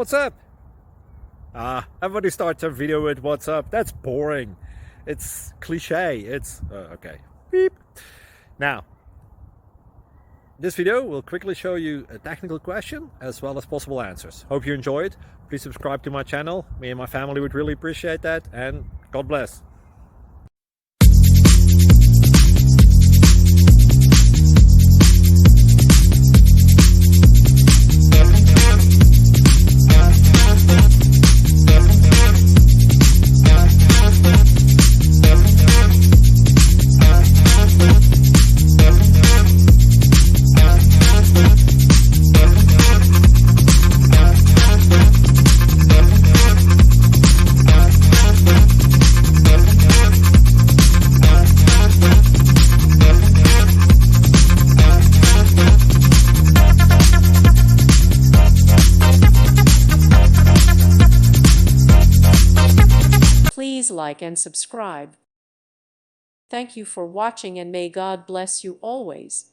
what's up? Everybody starts a video with what's up. That's boring. It's cliche. It's okay. Beep. Now, this video will quickly show you a technical question as well as possible answers. Hope you enjoy it. Please subscribe to my channel. Me and my family would really appreciate that, and God bless. Please like and subscribe. Thank you for watching, and may God bless you always.